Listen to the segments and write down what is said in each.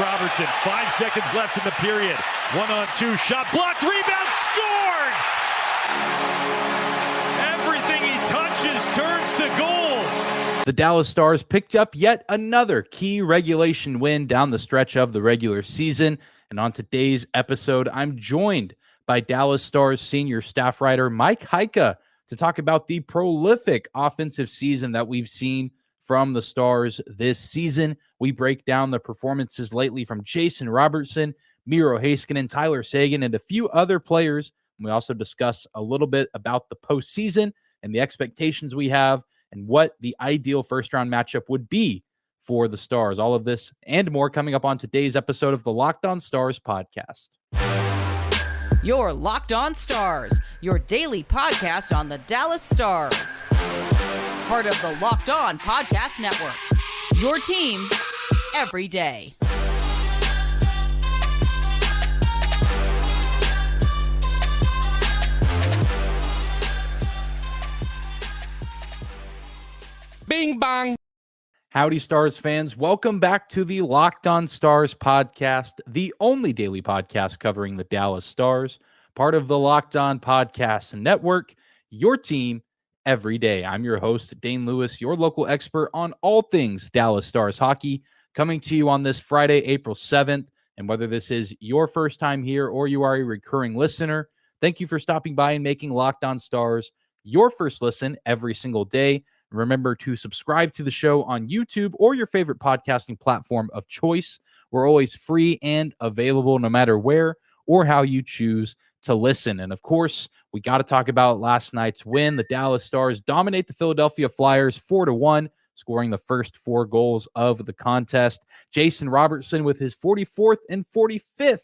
Robertson. 5 seconds left in the period. 1-on-2 shot blocked. Rebound scored! Everything he touches turns to goals. The Dallas Stars picked up yet another key regulation win down the stretch of the regular season. And on today's episode, I'm joined by Dallas Stars senior staff writer Mike Heika to talk about the prolific offensive season that we've seen from the Stars this season. We break down the performances lately from Jason Robertson, Miro Heiskanen, Tyler Seguin, and a few other players. And we also discuss a little bit about the postseason and the expectations we have and what the ideal first-round matchup would be for the Stars. All of this and more coming up on today's episode of the Locked On Stars podcast. Your Locked On Stars, your daily podcast on the Dallas Stars. Part of the Locked On Podcast Network. Your team every day. Bing bong. Howdy, Stars fans. Welcome back to the Locked On Stars podcast, the only daily podcast covering the Dallas Stars, part of the Locked On Podcast Network, your team every day. I'm your host, Dane Lewis, your local expert on all things Dallas Stars hockey, coming to you on this Friday, April 7th. And whether this is your first time here or you are a recurring listener, thank you for stopping by and making Locked On Stars your first listen every single day. Remember to subscribe to the show on YouTube or your favorite podcasting platform of choice. We're always free and available no matter where or how you choose to listen. And of course, we got to talk about last night's win. The Dallas Stars dominate the Philadelphia Flyers 4-1, scoring the first 4 goals of the contest. Jason Robertson with his 44th and 45th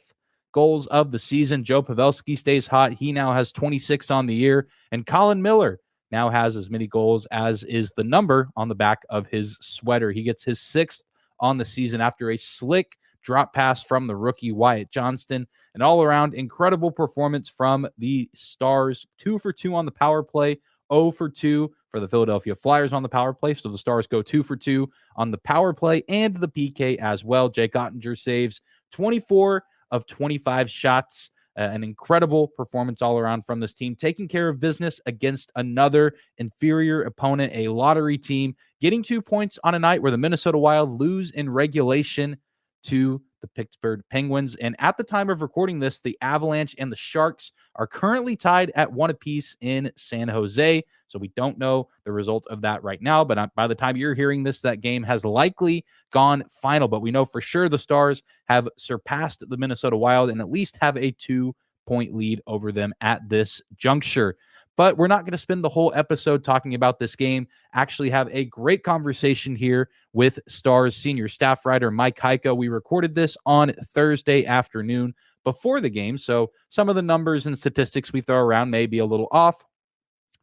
goals of the season. Joe Pavelski stays hot. He now has 26 on the year. And Colin Miller now has as many goals as is the number on the back of his sweater. He gets his 6th on the season after a slick drop pass from the rookie Wyatt Johnston. An all-around incredible performance from the Stars. 2 for 2 on the power play, 0 for 2 for the Philadelphia Flyers on the power play. So the Stars go 2 for 2 on the power play and the PK as well. Jake Ottinger saves 24 of 25 shots. An incredible performance all around from this team, taking care of business against another inferior opponent, a lottery team, getting 2 points on a night where the Minnesota Wild lose in regulation to the Pittsburgh Penguins. And at the time of recording this, the Avalanche and the Sharks are currently tied at 1 apiece in San Jose. So we don't know the result of that right now. But by the time you're hearing this, that game has likely gone final. But we know for sure the Stars have surpassed the Minnesota Wild and at least have a 2-point lead over them at this juncture. But we're not going to spend the whole episode talking about this game. Actually have a great conversation here with Stars senior staff writer Mike Heika. We recorded this on Thursday afternoon before the game, so some of the numbers and statistics we throw around may be a little off,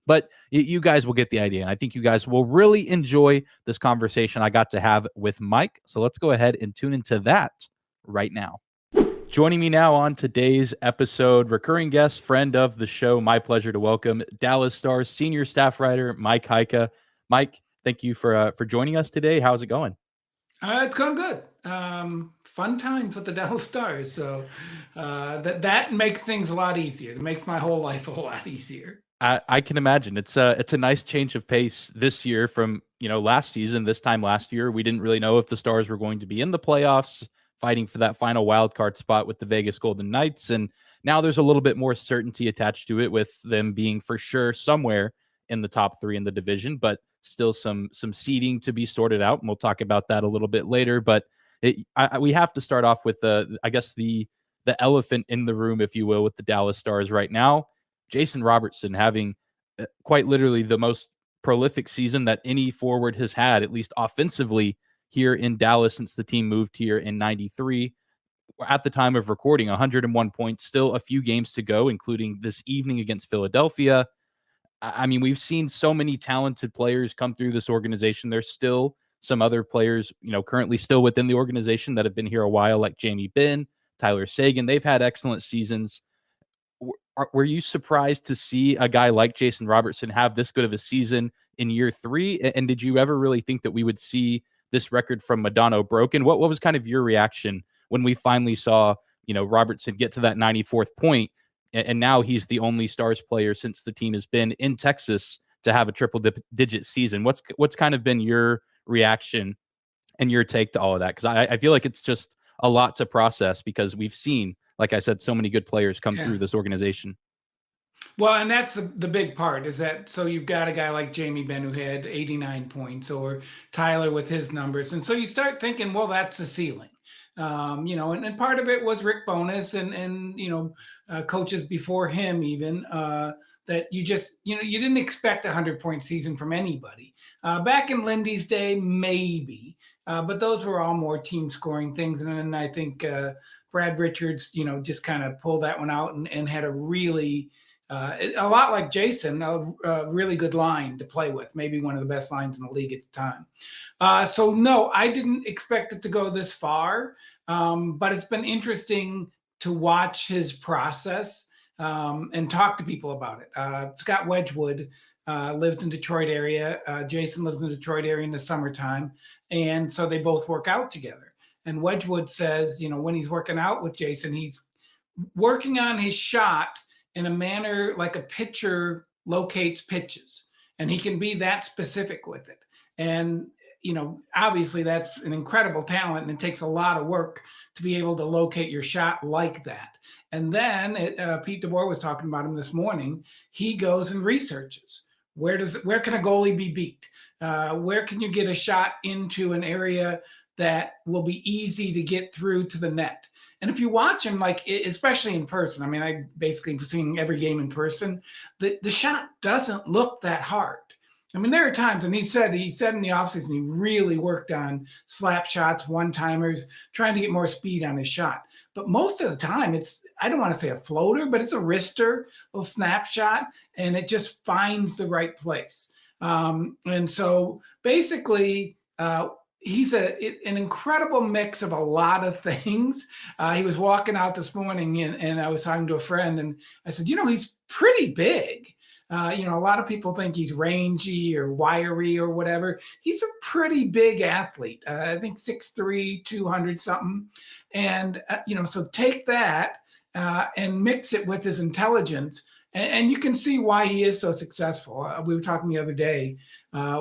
but you guys will get the idea. And I think you guys will really enjoy this conversation I got to have with Mike. So let's go ahead and tune into that right now. Joining me now on today's episode, recurring guest, friend of the show, my pleasure to welcome Dallas Stars senior staff writer Mike Heika. Mike, thank you for joining us today. How's it going? It's going good. Fun times with the Dallas Stars. So that makes things a lot easier. It makes my whole life a lot easier. I can imagine. It's a nice change of pace this year from last season. This time last year, we didn't really know if the Stars were going to be in the playoffs, fighting for that final wild card spot with the Vegas Golden Knights. And now there's a little bit more certainty attached to it with them being for sure somewhere in the top 3 in the division, but still some seeding to be sorted out. And we'll talk about that a little bit later. But we have to start off with the elephant in the room, if you will, with the Dallas Stars right now. Jason Robertson having quite literally the most prolific season that any forward has had, at least offensively, here in Dallas since the team moved here in 93. At the time of recording, 101 points, still a few games to go, including this evening against Philadelphia. I mean, we've seen so many talented players come through this organization. There's still some other players, currently still within the organization that have been here a while, like Jamie Benn, Tyler Seguin. They've had excellent seasons. Were you surprised to see a guy like Jason Robertson have this good of a season in year 3? And did you ever really think that we would see this record from Modano broken? What was kind of your reaction when we finally saw, Robertson get to that 94th point, and now he's the only Stars player since the team has been in Texas to have a triple-digit season. What's kind of been your reaction and your take to all of that? Because I feel like it's just a lot to process because we've seen, like I said, so many good players come through this organization. Well, and that's the big part is that, so you've got a guy like Jamie Benn who had 89 points, or Tyler with his numbers. And so you start thinking, well, that's the ceiling. And part of it was Rick Bowness and coaches before him even, that you just, you didn't expect a 100-point season from anybody. Back in Lindy's day, maybe, but those were all more team scoring things. And then I think Brad Richards, just kind of pulled that one out and had a really, a lot like Jason, a really good line to play with, maybe one of the best lines in the league at the time. So no, I didn't expect it to go this far, but it's been interesting to watch his process and talk to people about it. Scott Wedgwood lives in Detroit area. Jason lives in Detroit area in the summertime. And so they both work out together. And Wedgwood says, when he's working out with Jason, he's working on his shot in a manner like a pitcher locates pitches, and he can be that specific with it. And, obviously that's an incredible talent, and it takes a lot of work to be able to locate your shot like that. And then Pete DeBoer was talking about him this morning. He goes and researches where can a goalie be beat? Where can you get a shot into an area that will be easy to get through to the net? And if you watch him, like, especially in person, I mean, I basically seen every game in person, the shot doesn't look that hard. I mean, there are times, and he said in the offseason, he really worked on slap shots, one-timers, trying to get more speed on his shot. But most of the time, it's, I don't want to say a floater, but it's a wrister, little snapshot, and it just finds the right place. And so basically, he's an incredible mix of a lot of things. He was walking out this morning and I was talking to a friend and I said, he's pretty big. A lot of people think he's rangy or wiry or whatever. He's a pretty big athlete. I think 6'3", 200 something. And, so take that and mix it with his intelligence. And you can see why he is so successful. We were talking the other day.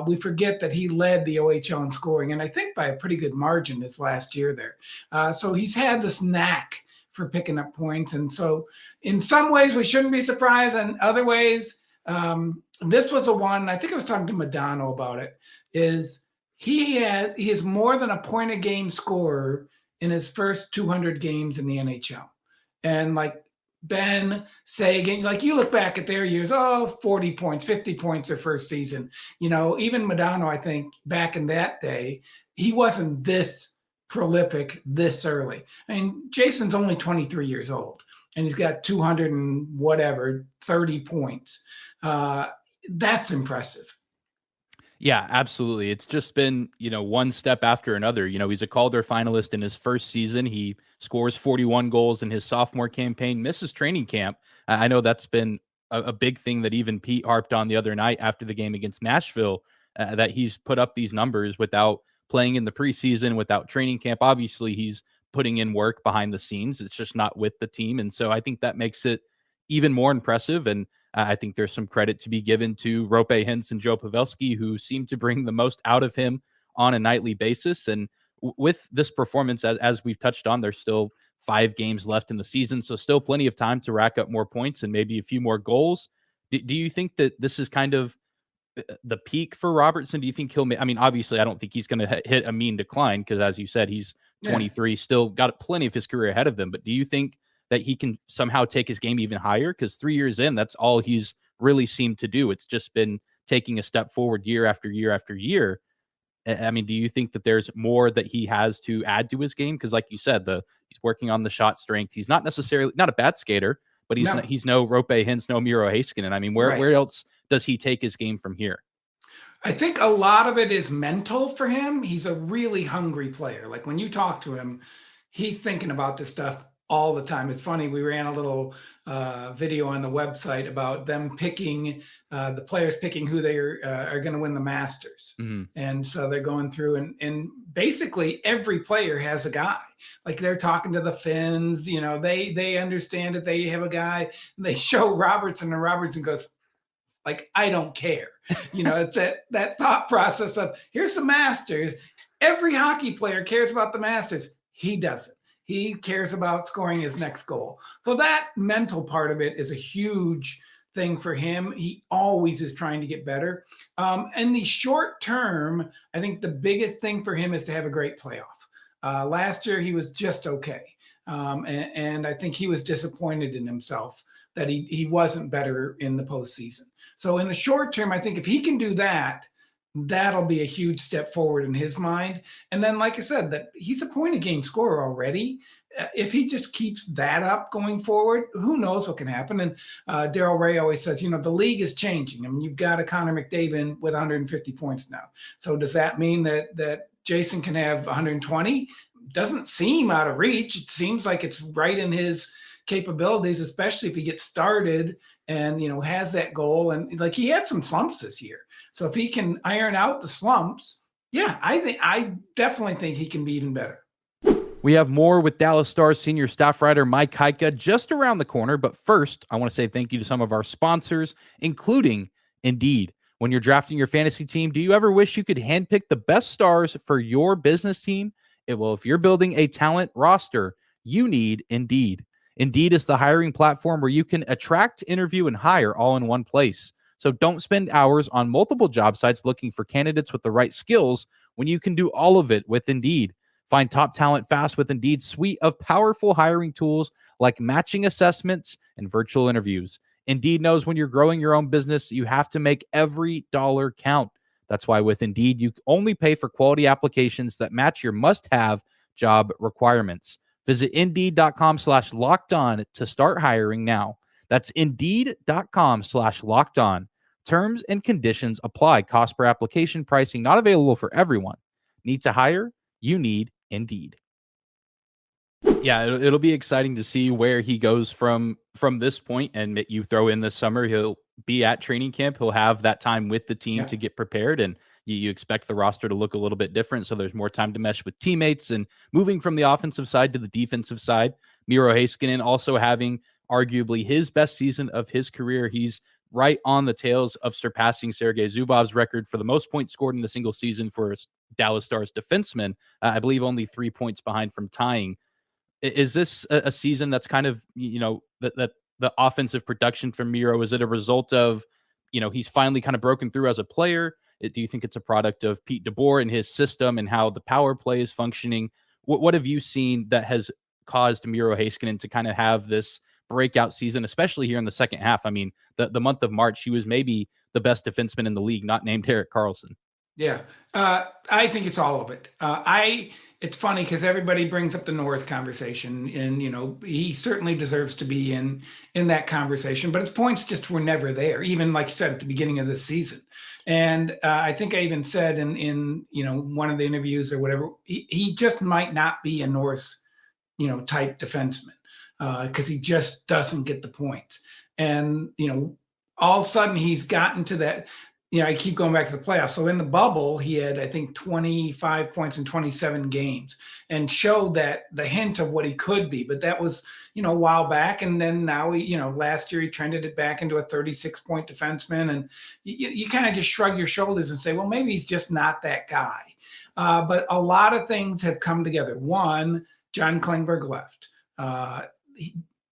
We forget that he led the OHL in scoring, and I think by a pretty good margin this last year there. So he's had this knack for picking up points. And so in some ways we shouldn't be surprised. And other ways, this was the one, I think I was talking to Madonna about it, is he is more than a point a game scorer in his first 200 games in the NHL. And like, Ben, Seguin, like you look back at their years, 40 points, 50 points their first season. Even Madonna, I think back in that day, he wasn't this prolific this early. I mean, Jason's only 23 years old and he's got 30 points. That's impressive. Yeah, absolutely. It's just been, one step after another. He's a Calder finalist in his first season. He scores 41 goals in his sophomore campaign, misses training camp. I know that's been a big thing that even Pete harped on the other night after the game against Nashville, that he's put up these numbers without playing in the preseason, without training camp. Obviously, he's putting in work behind the scenes. It's just not with the team. And so I think that makes it even more impressive. And I think there's some credit to be given to Rope Hintz and Joe Pavelski, who seem to bring the most out of him on a nightly basis. And with this performance, as we've touched on, there's still 5 games left in the season, so still plenty of time to rack up more points and maybe a few more goals. Do you think that this is kind of the peak for Robertson? Do you think he'll I mean, obviously, I don't think he's going to hit a mean decline because, as you said, he's 23, still got plenty of his career ahead of him. But do you think that he can somehow take his game even higher? Because 3 years in, that's all he's really seemed to do. It's just been taking a step forward year after year after year. I mean, do you think that there's more that he has to add to his game? Because like you said, he's working on the shot strength. He's not necessarily not a bad skater, but he's no Rope Hintz, no Miro Heiskanen. I mean, where else does he take his game from here? I think a lot of it is mental for him. He's a really hungry player. Like when you talk to him, he's thinking about this stuff all the time. It's funny, we ran a little video on the website about them picking, the players picking who they are going to win the Masters. Mm-hmm. And so they're going through and basically every player has a guy. Like they're talking to the Finns, they understand that they have a guy. They show Robertson, and Robertson goes, like, I don't care. It's that thought process of, here's the Masters. Every hockey player cares about the Masters. He doesn't. He cares about scoring his next goal. So that mental part of it is a huge thing for him. He always is trying to get better. In the short term, I think the biggest thing for him is to have a great playoff. Last year, he was just okay. And I think he was disappointed in himself that he wasn't better in the postseason. So in the short term, I think if he can do that, that'll be a huge step forward in his mind. And then, like I said, that he's a point a game scorer already. If he just keeps that up going forward, who knows what can happen. And Daryl Ray always says, the league is changing. I mean, you've got a Connor McDavid with 150 points now. So does that mean that Jason can have 120? Doesn't seem out of reach. It seems like it's right in his capabilities, especially if he gets started and, has that goal. And like, he had some slumps this year. So if he can iron out the slumps, I definitely think he can be even better. We have more with Dallas Stars senior staff writer Mike Heika just around the corner. But first, I want to say thank you to some of our sponsors, including Indeed. When you're drafting your fantasy team, do you ever wish you could handpick the best stars for your business team? If you're building a talent roster, you need Indeed. Indeed is the hiring platform where you can attract, interview, and hire all in one place. So don't spend hours on multiple job sites looking for candidates with the right skills when you can do all of it with Indeed. Find top talent fast with Indeed's suite of powerful hiring tools like matching assessments and virtual interviews. Indeed knows when you're growing your own business, you have to make every dollar count. That's why with Indeed, you only pay for quality applications that match your must-have job requirements. Visit Indeed.com/lockedon to start hiring now. That's Indeed.com/lockedon. Terms and conditions apply. Cost per application pricing not available for everyone. Need to hire? You need Indeed. Yeah, it'll be exciting to see where he goes from this point. And you throw in this summer, he'll be at training camp. He'll have that time with the team to get prepared. And you expect the roster to look a little bit different. So there's more time to mesh with teammates and moving from the offensive side to the defensive side. Miro Heiskanen also having arguably his best season of his career. He's right on the tails of surpassing Sergei Zubov's record for the most points scored in a single season for a Dallas Stars defenseman. I believe only 3 points behind from tying. Is this a season that's kind of, that the offensive production from Miro, is it a result of, he's finally kind of broken through as a player? Do you think it's a product of Pete DeBoer and his system and how the power play is functioning? What have you seen that has caused Miro Heiskanen to kind of have this breakout season, especially here in the second half? I mean, the month of March, he was maybe the best defenseman in the league, not named Erik Karlsson. Yeah, I think it's all of it. It's funny because everybody brings up the Norris conversation, and he certainly deserves to be in that conversation. But his points just were never there, even like you said at the beginning of this season. And I think I even said in one of the interviews or whatever, he just might not be a Norris type defenseman because he just doesn't get the points. And all of a sudden he's gotten to that. I keep going back to the playoffs. So in the bubble, he had, I think, 25 points in 27 games and showed that the hint of what he could be. But that was, a while back. And then now, last year he trended it back into a 36-point defenseman. And you kind of just shrug your shoulders and say, well, maybe he's just not that guy. But a lot of things have come together. One, John Klingberg left.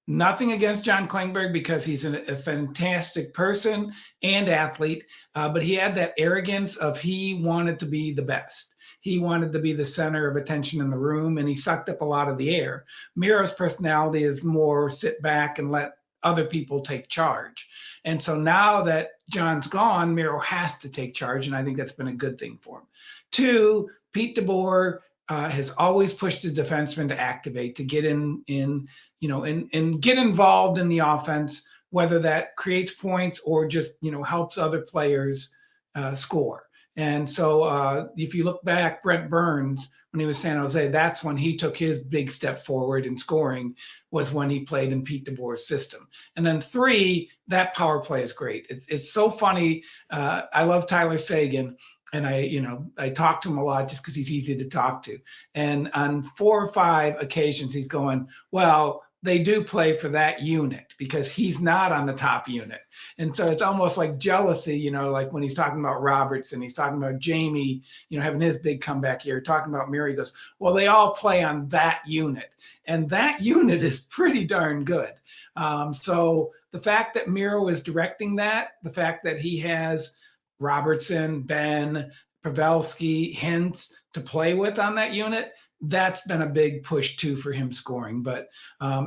Nothing against John Klingberg because he's a fantastic person and athlete, but he had that arrogance of he wanted to be the best. He wanted to be the center of attention in the room, and he sucked up a lot of the air. Miro's personality is more sit back and let other people take charge. And so now that John's gone, Miro has to take charge, and I think that's been a good thing for him. Two, Pete DeBoer has always pushed the defenseman to activate, to get in and get involved in the offense, whether that creates points or just, helps other players score. And so if you look back, Brent Burns, when he was San Jose, that's when he took his big step forward in scoring, was when he played in Pete DeBoer's system. And then 3, that power play is great. It's so funny. I love Tyler Seguin. And I talk to him a lot just because he's easy to talk to. And on 4 or 5 occasions, he's going, well, they do play for that unit because he's not on the top unit. And so it's almost like jealousy, like when he's talking about Robertson, he's talking about Jamie, having his big comeback here, talking about Miro, he goes, well, they all play on that unit. And that unit is pretty darn good. So the fact that Miro is directing that, the fact that he has Robertson, Ben, Pavelski, Hintz to play with on that unit, that's been a big push too for him scoring. But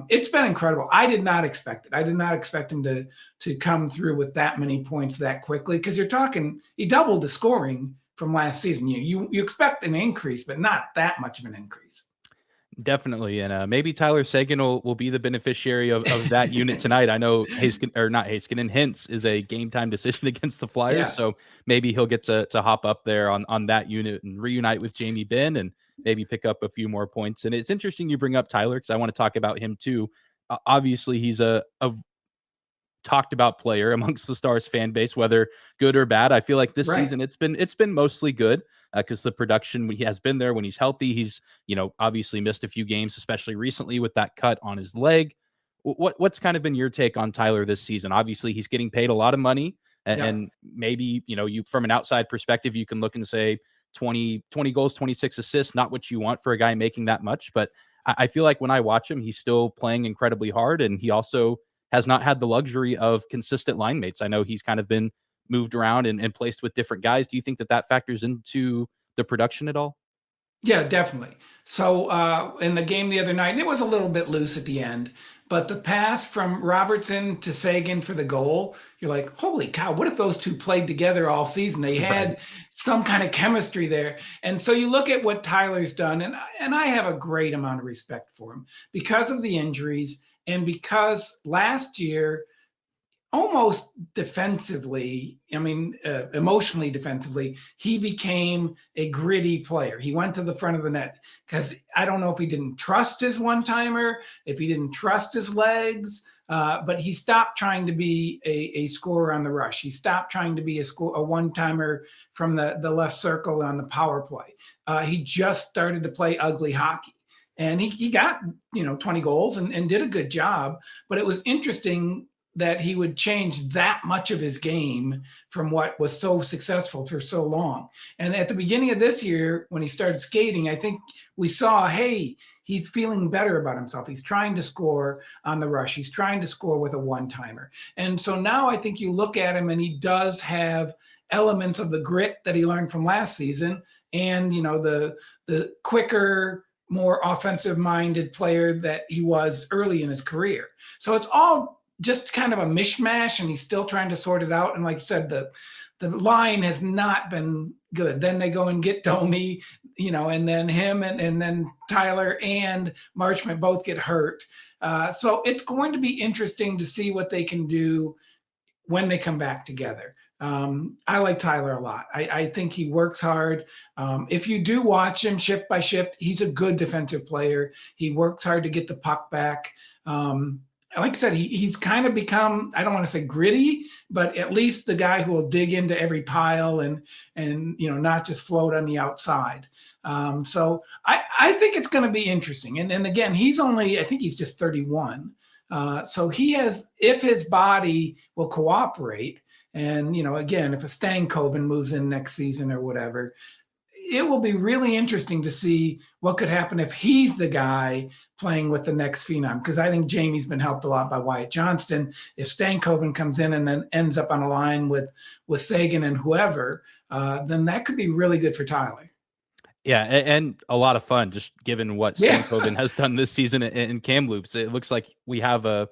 it's been incredible. I did not expect it. I did not expect him to come through with that many points that quickly, because you're talking, he doubled the scoring from last season. You expect an increase, but not that much of an increase. Definitely. And maybe Tyler Seguin will be the beneficiary of that unit tonight. I know Heiskanen Hintz is a game time decision against the Flyers. Yeah. So maybe he'll get to hop up there on that unit and reunite with Jamie Benn and maybe pick up a few more points. And it's interesting you bring up Tyler, because I want to talk about him too. Obviously, he's a talked about player amongst the Stars fan base, whether good or bad. I feel like this season it's been mostly good, because the production he has been there when he's healthy. He's obviously missed a few games, especially recently with that cut on his leg. What's kind of been your take on Tyler this season? Obviously, he's getting paid a lot of money, and maybe you from an outside perspective, you can look and say 20 goals, 26 assists, not what you want for a guy making that much. But I feel like when I watch him, he's still playing incredibly hard, and he also has not had the luxury of consistent line mates. I know he's kind of been moved around and placed with different guys. Do you think that factors into the production at all? Yeah, definitely. So in the game the other night, it was a little bit loose at the end, but the pass from Robertson to Seguin for the goal, you're like, holy cow, what if those two played together all season? They had some kind of chemistry there. And so you look at what Tyler's done, and I have a great amount of respect for him because of the injuries and because last year, almost defensively, emotionally defensively, he became a gritty player. He went to the front of the net because I don't know if he didn't trust his one-timer, if he didn't trust his legs, but he stopped trying to be a scorer on the rush. He stopped trying to be a one-timer from the left circle on the power play. He just started to play ugly hockey. And he got 20 goals and did a good job. But it was interesting that he would change that much of his game from what was so successful for so long. And at the beginning of this year, when he started skating, I think we saw, hey, he's feeling better about himself. He's trying to score on the rush. He's trying to score with a one-timer. And so now I think you look at him and he does have elements of the grit that he learned from last season and, the quicker, more offensive-minded player that he was early in his career. So it's all just kind of a mishmash, and he's still trying to sort it out. And like you said, the line has not been good. Then they go and get Domi, and then him and then Tyler and Marchment both get hurt. So it's going to be interesting to see what they can do when they come back together. I like Tyler a lot. I think he works hard. If you do watch him shift by shift, he's a good defensive player. He works hard to get the puck back. Like I said, he's kind of become, I don't want to say gritty, but at least the guy who will dig into every pile and not just float on the outside. So I think it's going to be interesting. And again, I think he's just 31. So he has, if his body will cooperate, and, again, if a Stankoven moves in next season or whatever, it will be really interesting to see what could happen if he's the guy playing with the next phenom, because I think Jamie's been helped a lot by Wyatt Johnston. If Stankoven comes in and then ends up on a line with Seguin and whoever, then that could be really good for Tyler. Yeah, and a lot of fun, just given what Stankoven has done this season in Kamloops. It looks like we have a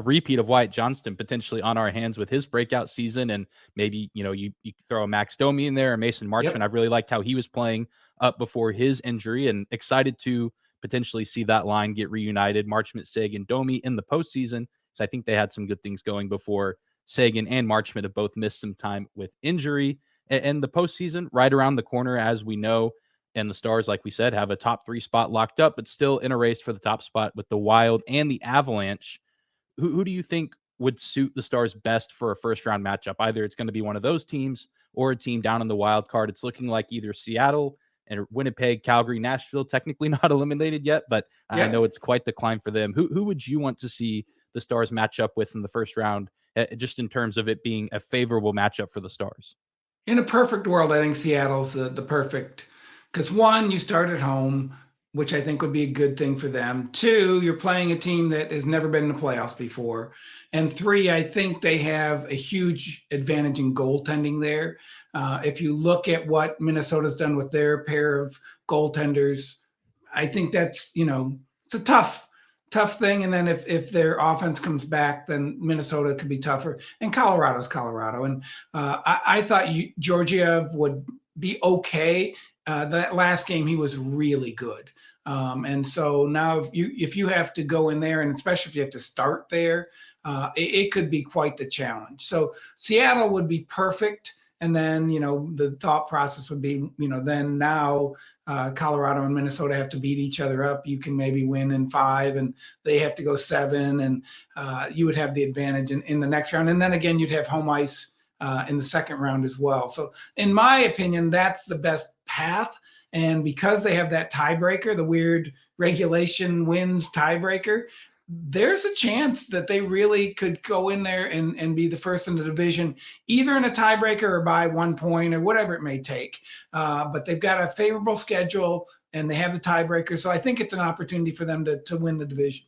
repeat of Wyatt Johnston potentially on our hands with his breakout season. And maybe, you throw a Max Domi in there or Mason Marchment. I really liked how he was playing up before his injury, and excited to potentially see that line get reunited. Marchment, Seguin, Domi in the postseason. So I think they had some good things going before Seguin and Marchment have both missed some time with injury. And the postseason right around the corner, as we know. And the Stars, like we said, have a top 3 spot locked up, but still in a race for the top spot with the Wild and the Avalanche. Who do you think would suit the Stars best for a first round matchup? Either it's going to be one of those teams or a team down in the wild card. It's looking like either Seattle and Winnipeg, Calgary, Nashville, technically not eliminated yet, but I know it's quite the climb for them. Who would you want to see the Stars match up with in the first round, just in terms of it being a favorable matchup for the Stars? In a perfect world, I think Seattle's the perfect, because one, you start at home, which I think would be a good thing for them. Two, you're playing a team that has never been in the playoffs before. And three, I think they have a huge advantage in goaltending there. If you look at what Minnesota's done with their pair of goaltenders, I think that's, it's a tough thing. And then if their offense comes back, then Minnesota could be tougher. And Colorado's Colorado. And I thought Georgiev would be okay. That last game, he was really good. And so now if you have to go in there, and especially if you have to start there, it could be quite the challenge. So Seattle would be perfect. And then, the thought process would be, then now Colorado and Minnesota have to beat each other up. You can maybe win in 5 and they have to go 7, and you would have the advantage in the next round. And then again, you'd have home ice in the second round as well. So in my opinion, that's the best path. And because they have that tiebreaker, the weird regulation wins tiebreaker, there's a chance that they really could go in there and be the first in the division, either in a tiebreaker or by 1 point or whatever it may take. But they've got a favorable schedule and they have the tiebreaker. So I think it's an opportunity for them to win the division.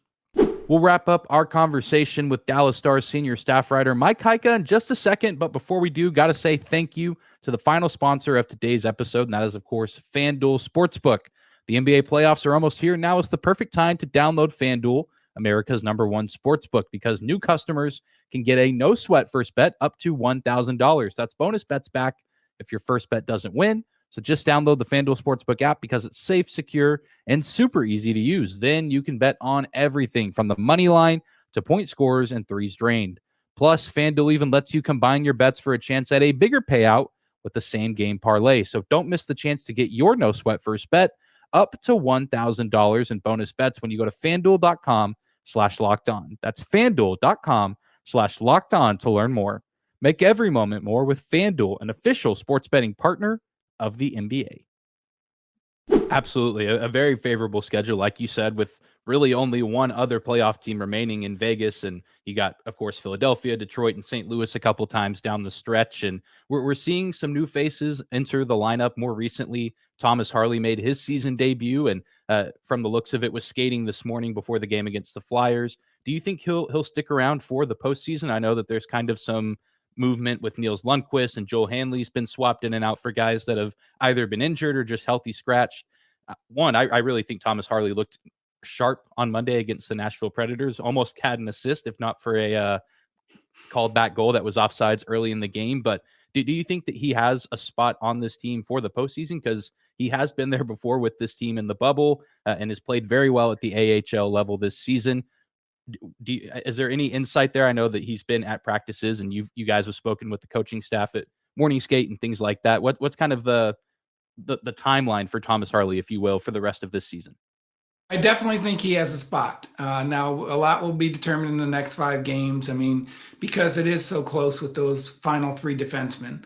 We'll wrap up our conversation with Dallas Stars senior staff writer Mike Heika in just a second. But before we do, got to say thank you to the final sponsor of today's episode, and that is, of course, FanDuel Sportsbook. The NBA playoffs are almost here. Now is the perfect time to download FanDuel, America's #1 sportsbook, because new customers can get a no-sweat first bet up to $1,000. That's bonus bets back if your first bet doesn't win. So just download the FanDuel Sportsbook app because it's safe, secure, and super easy to use. Then you can bet on everything from the money line to point scorers and threes drained. Plus, FanDuel even lets you combine your bets for a chance at a bigger payout with the same game parlay. So don't miss the chance to get your no-sweat first bet up to $1,000 in bonus bets when you go to FanDuel.com/lockedon. That's FanDuel.com/lockedon to learn more. Make every moment more with FanDuel, an official sports betting partner of the NBA. Absolutely. A very favorable schedule, like you said, with really only one other playoff team remaining in Vegas. And you got, of course, Philadelphia, Detroit, and St. Louis a couple times down the stretch. And we're seeing some new faces enter the lineup more recently. Thomas Harley made his season debut, and from the looks of it, was skating this morning before the game against the Flyers. Do you think he'll stick around for the postseason? I know that there's kind of some movement with Niels Lundqvist, and Joel Hanley's been swapped in and out for guys that have either been injured or just healthy scratched. I really think Thomas Harley looked sharp on Monday against the Nashville Predators, almost had an assist, if not for a called back goal that was offsides early in the game. But do you think that he has a spot on this team for the postseason? Because he has been there before with this team in the bubble and has played very well at the AHL level this season. Is there any insight there? I know that he's been at practices, and you guys have spoken with the coaching staff at morning skate and things like that. What's kind of the timeline for Thomas Harley, if you will, for the rest of this season? I definitely think he has a spot. Now, a lot will be determined in the next 5 games. I mean, because it is so close with those final 3 defensemen.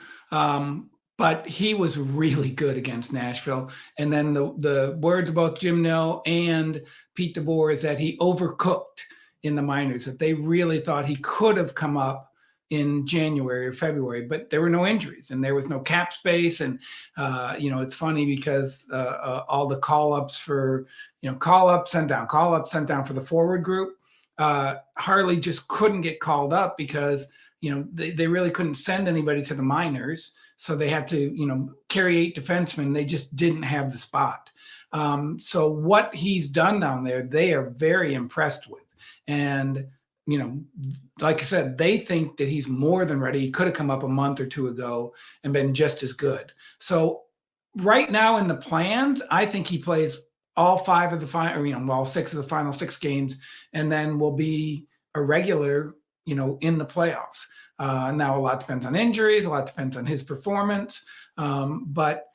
But he was really good against Nashville. And then the words of both Jim Nill and Pete DeBoer is that he overcooked in the minors, that they really thought he could have come up in January or February, but there were no injuries and there was no cap space. And, it's funny because all the call-ups for, call-up, sent down for the forward group, Harley just couldn't get called up because, they really couldn't send anybody to the minors. So they had to, carry 8 defensemen. They just didn't have the spot. So what he's done down there, they are very impressed with. And, like I said, they think that he's more than ready. He could have come up a month or 2 ago and been just as good. So right now in the plans, I think he plays all 5 of the final, all 6 of the final 6 games, and then will be a regular in the playoffs. Now a lot depends on injuries, a lot depends on his performance. But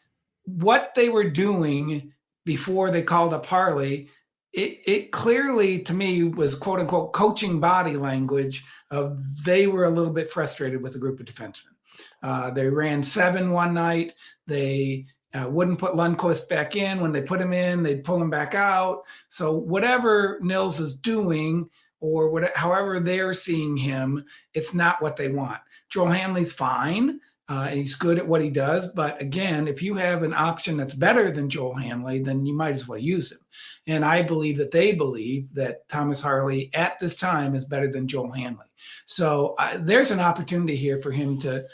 what they were doing before they called up Harley, it clearly to me was quote unquote coaching body language of they were a little bit frustrated with a group of defensemen. They ran 7 one night. They wouldn't put Lundqvist back in. When they put him in, they'd pull him back out. So whatever Nils is doing or however they're seeing him, it's not what they want. Joel Hanley's fine. And he's good at what he does. But again, if you have an option that's better than Joel Hanley, then you might as well use him. And I believe that they believe that Thomas Harley at this time is better than Joel Hanley. So there's an opportunity here for him to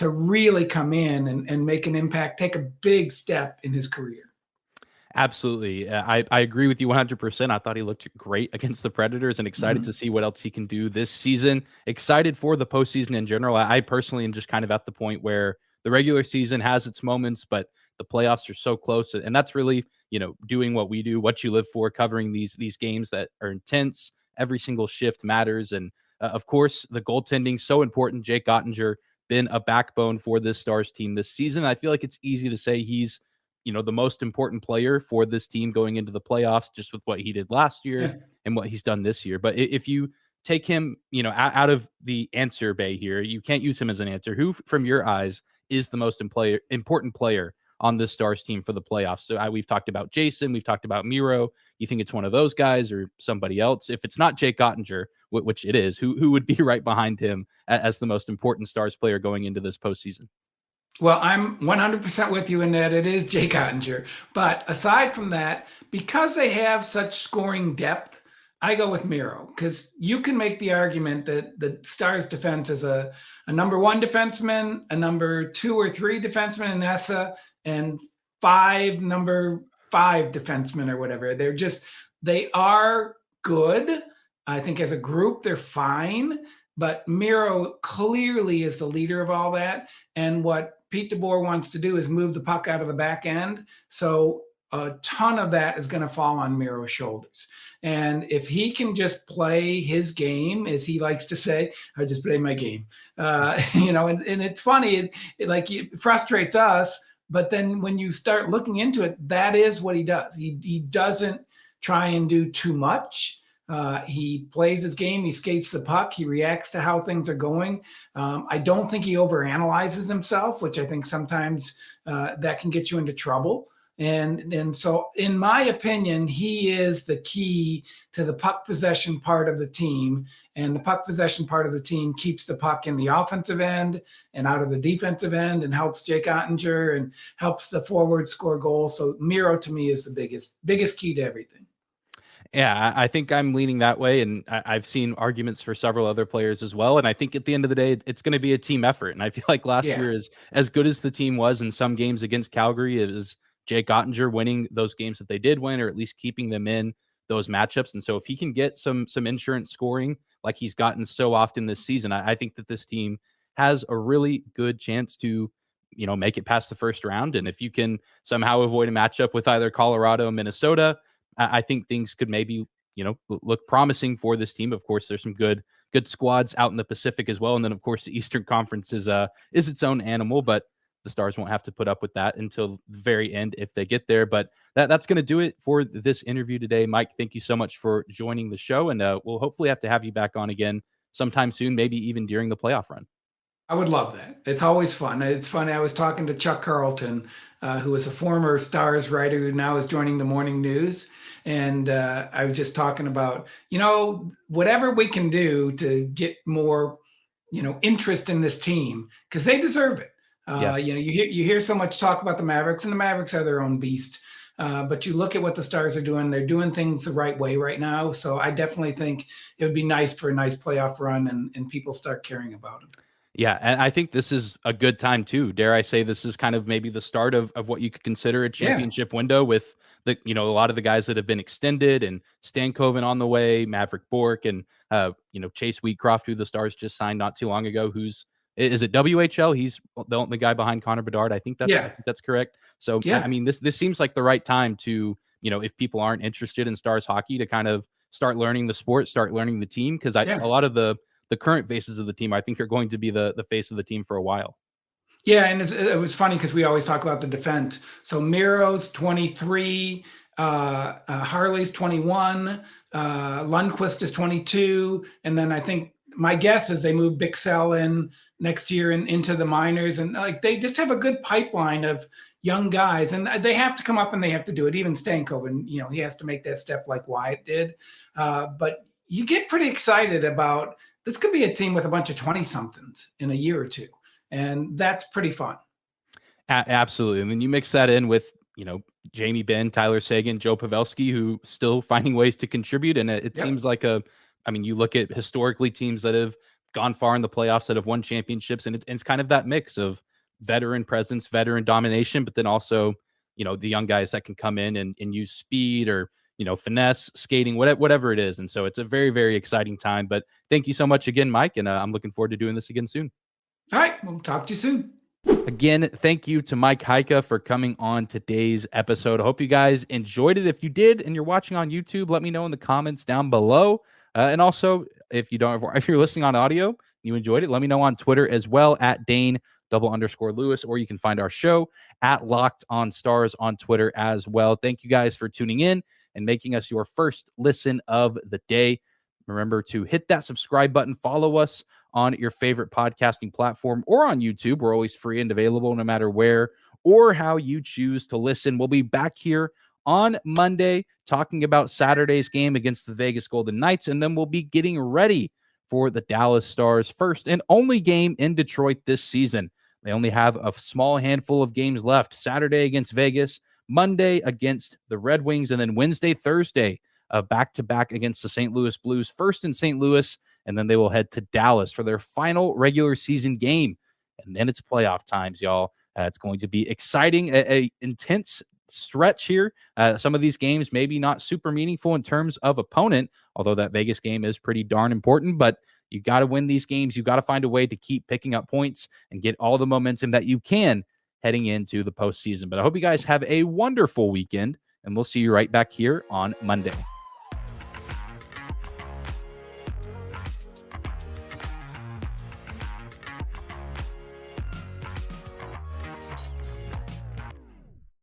really come in and make an impact, take a big step in his career. Absolutely. I agree with you 100%. I thought he looked great against the Predators and excited to see what else he can do this season. Excited for the postseason in general. I personally am just kind of at the point where the regular season has its moments, but the playoffs are so close. And that's really, doing what we do, what you live for, covering these games that are intense. Every single shift matters. And of course, the goaltending, so important. Jake Ottinger, been a backbone for this Stars team this season. I feel like it's easy to say he's the most important player for this team going into the playoffs, just with what he did last year and what he's done this year. But if you take him, out of the answer bay here, you can't use him as an answer. Who, from your eyes, is the most important player on this Stars team for the playoffs? So we've talked about Jason, we've talked about Miro. You think it's one of those guys or somebody else? If it's not Jake Ottinger, which it is, who would be right behind him as the most important Stars player going into this postseason? Well, I'm 100% with you in that it is Jake Ottinger. But aside from that, because they have such scoring depth, I go with Miro, because you can make the argument that the Stars defense is a number 1 defenseman, a number 2 or 3 defenseman in Essa, and 5 number 5 defensemen or whatever. They are good. I think as a group, they're fine. But Miro clearly is the leader of all that. And what Pete DeBoer wants to do is move the puck out of the back end. So a ton of that is going to fall on Miro's shoulders. And if he can just play his game, as he likes to say, I just play my game, and it's funny, it frustrates us. But then when you start looking into it, that is what he does. He doesn't try and do too much. He plays his game. He skates the puck. He reacts to how things are going. I don't think he overanalyzes himself, which I think sometimes that can get you into trouble. And so, in my opinion, he is the key to the puck possession part of the team. And the puck possession part of the team keeps the puck in the offensive end and out of the defensive end and helps Jake Ottinger and helps the forward score goals. So Miro, to me, is the biggest key to everything. Yeah, I think I'm leaning that way, and I've seen arguments for several other players as well. And I think at the end of the day, it's going to be a team effort. And I feel like last year, is as good as the team was in some games against Calgary, it was Jake Ottinger winning those games that they did win, or at least keeping them in those matchups. And so if he can get some insurance scoring like he's gotten so often this season, I think that this team has a really good chance to, make it past the first round. And if you can somehow avoid a matchup with either Colorado or Minnesota, I think things could maybe, look promising for this team. Of course, there's some good squads out in the Pacific as well. And then, of course, the Eastern Conference is its own animal, but the Stars won't have to put up with that until the very end if they get there. But that's going to do it for this interview today. Mike, thank you so much for joining the show. And we'll hopefully have to have you back on again sometime soon, maybe even during the playoff run. I would love that. It's always fun. It's funny. I was talking to Chuck Carlton, who was a former Stars writer who now is joining the Morning News. And I was just talking about, whatever we can do to get more, interest in this team, because they deserve it. Yes. You hear so much talk about the Mavericks, and the Mavericks are their own beast. But you look at what the Stars are doing; they're doing things the right way right now. So I definitely think it would be nice for a nice playoff run, and people start caring about them. Yeah, and I think this is a good time too. Dare I say, this is kind of maybe the start of what you could consider a championship window with the a lot of the guys that have been extended, and Stankoven on the way, Maverick Bork, and Chase Wheatcroft, who the Stars just signed not too long ago, is it WHL? He's the guy behind Connor Bedard. I think that's correct. So, I mean, this seems like the right time to, if people aren't interested in Stars hockey, to kind of start learning the sport, start learning the team. Because a lot of the the current faces of the team, I think, are going to be the face of the team for a while. Yeah, and it was funny because we always talk about the defense. So Miro's 23, Harley's 21, Lundqvist is 22, and then I think my guess is they move Bixell in next year into the minors, and like they just have a good pipeline of young guys, and they have to come up and they have to do it. Even Stankoven, he has to make that step like Wyatt did. But you get pretty excited about this. Could be a team with a bunch of 20-somethings in a year or two. And that's pretty fun. Absolutely. And then you mix that in with, Jamie Benn, Tyler Seguin, Joe Pavelski, who still finding ways to contribute. And it seems like you look at historically teams that have gone far in the playoffs that have won championships, and it's kind of that mix of veteran presence, veteran domination, but then also, the young guys that can come in and use speed or, finesse, skating, whatever it is. And so it's a very, very exciting time. But thank you so much again, Mike. And I'm looking forward to doing this again soon. All right. We'll talk to you soon. Again, thank you to Mike Heika for coming on today's episode. I hope you guys enjoyed it. If you did and you're watching on YouTube, let me know in the comments down below. And also, if you're listening on audio, and you enjoyed it, let me know on Twitter as well at Dane_Lewis, or you can find our show at Locked On Stars on Twitter as well. Thank you guys for tuning in and making us your first listen of the day. Remember to hit that subscribe button, follow us on your favorite podcasting platform or on YouTube. We're always free and available no matter where or how you choose to listen. We'll be back here on Monday talking about Saturday's game against the Vegas Golden Knights, and then we'll be getting ready for the Dallas Stars' first and only game in Detroit this season. They only have a small handful of games left. Saturday against Vegas, Monday against the Red Wings, and then Wednesday, Thursday, back-to-back against the St. Louis Blues, first in St. Louis, and then they will head to Dallas for their final regular season game. And then it's playoff times, y'all. It's going to be exciting, a intense stretch here. Some of these games maybe not super meaningful in terms of opponent, although that Vegas game is pretty darn important. But you got to win these games. You got to find a way to keep picking up points and get all the momentum that you can heading into the postseason. But I hope you guys have a wonderful weekend, and we'll see you right back here on Monday.